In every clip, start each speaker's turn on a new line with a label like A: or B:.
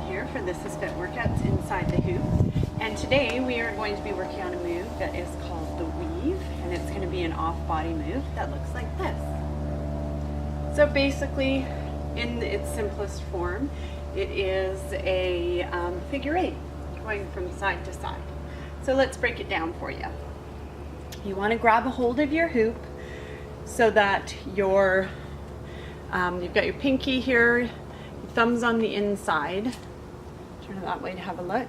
A: here for This Is Fit workouts inside the hoop. And today we are going to be working on a move that is called the weave, and it's going to be an off-body move that looks like this. So basically, in its simplest form, it is a figure eight going from side to side. So let's break it down for you. You want to grab a hold of your hoop so that you've got your pinky here, your thumb's on the inside. Turn it that way to have a look.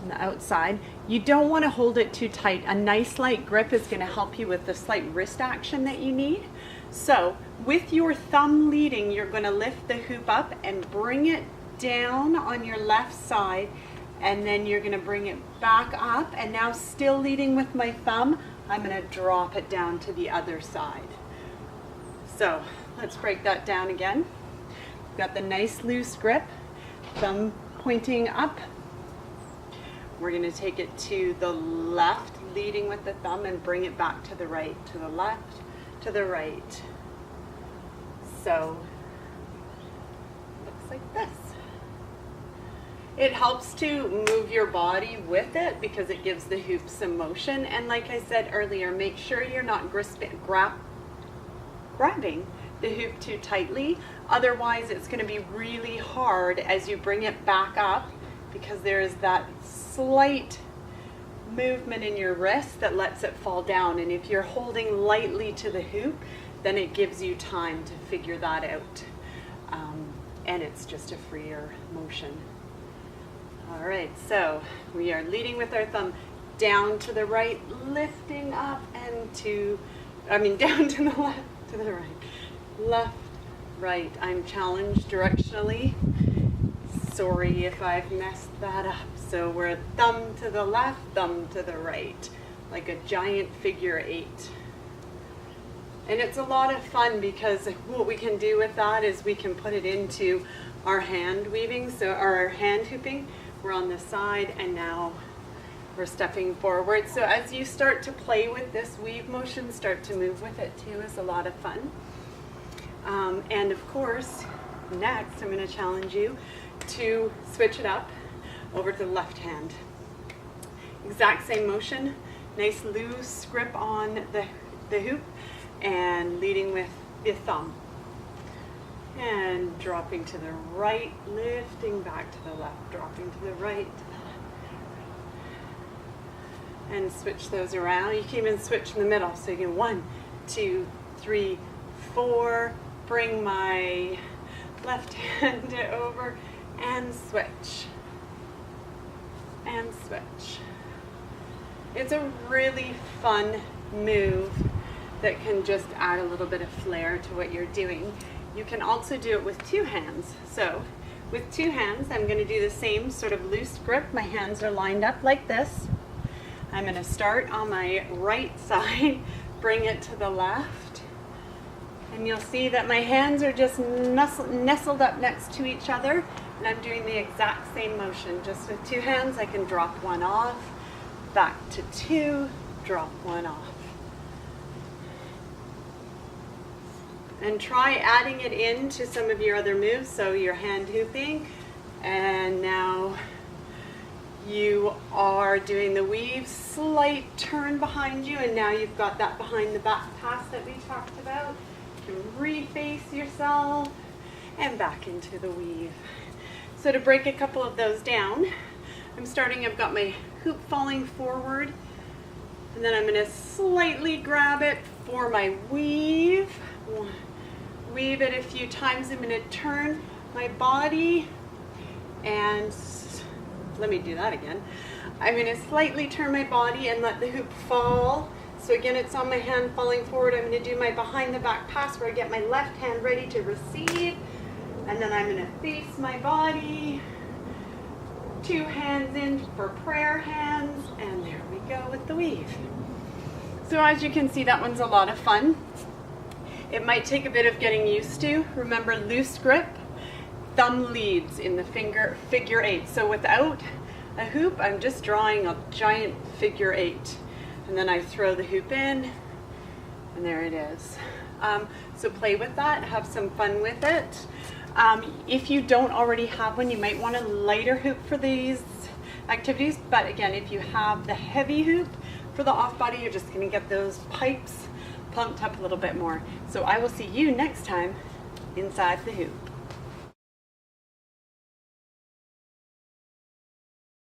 A: On the outside. You don't want to hold it too tight. A nice light grip is going to help you with the slight wrist action that you need. So with your thumb leading, you're going to lift the hoop up and bring it down on your left side, and then you're going to bring it back up, and now still leading with my thumb, I'm going to drop it down to the other side. So let's break that down again. We've got the nice loose grip, thumb pointing up. We're going to take it to the left, leading with the thumb, and bring it back to the right, to the left, to the right. So looks like this. It helps to move your body with it because it gives the hoop some motion. And like I said earlier, make sure you're not grabbing the hoop too tightly. Otherwise, it's going to be really hard as you bring it back up, because there is that slight movement in your wrist that lets it fall down. And if you're holding lightly to the hoop, then it gives you time to figure that out. And it's just a freer motion. All right, so we are leading with our thumb down to the right, lifting up and down to the left, to the right. Left, right. I'm challenged directionally. Sorry if I've messed that up. So we're thumb to the left, thumb to the right, like a giant figure eight. And it's a lot of fun because what we can do with that is we can put it into our hand weaving, so our hand hooping. We're on the side and now we're stepping forward. So as you start to play with this weave motion, start to move with it too, is a lot of fun. And of course, next I'm going to challenge you to switch it up over to the left hand. Exact same motion, nice loose grip on the hoop and leading with the thumb. And dropping to the right, lifting back to the left, dropping to the right, and switch those around. You can even switch in the middle. So you can 1, 2, 3, 4, bring my left hand over and switch. And switch. It's a really fun move that can just add a little bit of flair to what you're doing. You can also do it with two hands. So with two hands, I'm going to do the same sort of loose grip. My hands are lined up like this. I'm going to start on my right side, bring it to the left, and you'll see that my hands are just nestled up next to each other, and I'm doing the exact same motion. Just with two hands, I can drop one off, back to two, drop one off. And try adding it into some of your other moves, so your hand hooping, and now you are doing the weave, slight turn behind you, and now you've got that behind the back pass that we talked about. You can reface yourself and back into the weave. So to break a couple of those down, I've got my hoop falling forward, and then I'm going to slightly grab it for my weave. Weave it a few times. I'm going to turn my body, and let me do that again. I'm going to slightly turn my body and let the hoop fall. So again, it's on my hand falling forward. I'm going to do my behind the back pass where I get my left hand ready to receive, and then I'm going to face my body, two hands in for prayer hands, and there we go with the weave. So as you can see, that one's a lot of fun. It might take a bit of getting used to. Remember, loose grip, thumb leads in the figure eight. So without a hoop, I'm just drawing a giant figure eight. And then I throw the hoop in, And there it is. So play with that, have some fun with it. If you don't already have one, you might want a lighter hoop for these activities, but again, if you have the heavy hoop for the off body, you're just going to get those pipes pumped up a little bit more. So I will see you next time inside the hoop.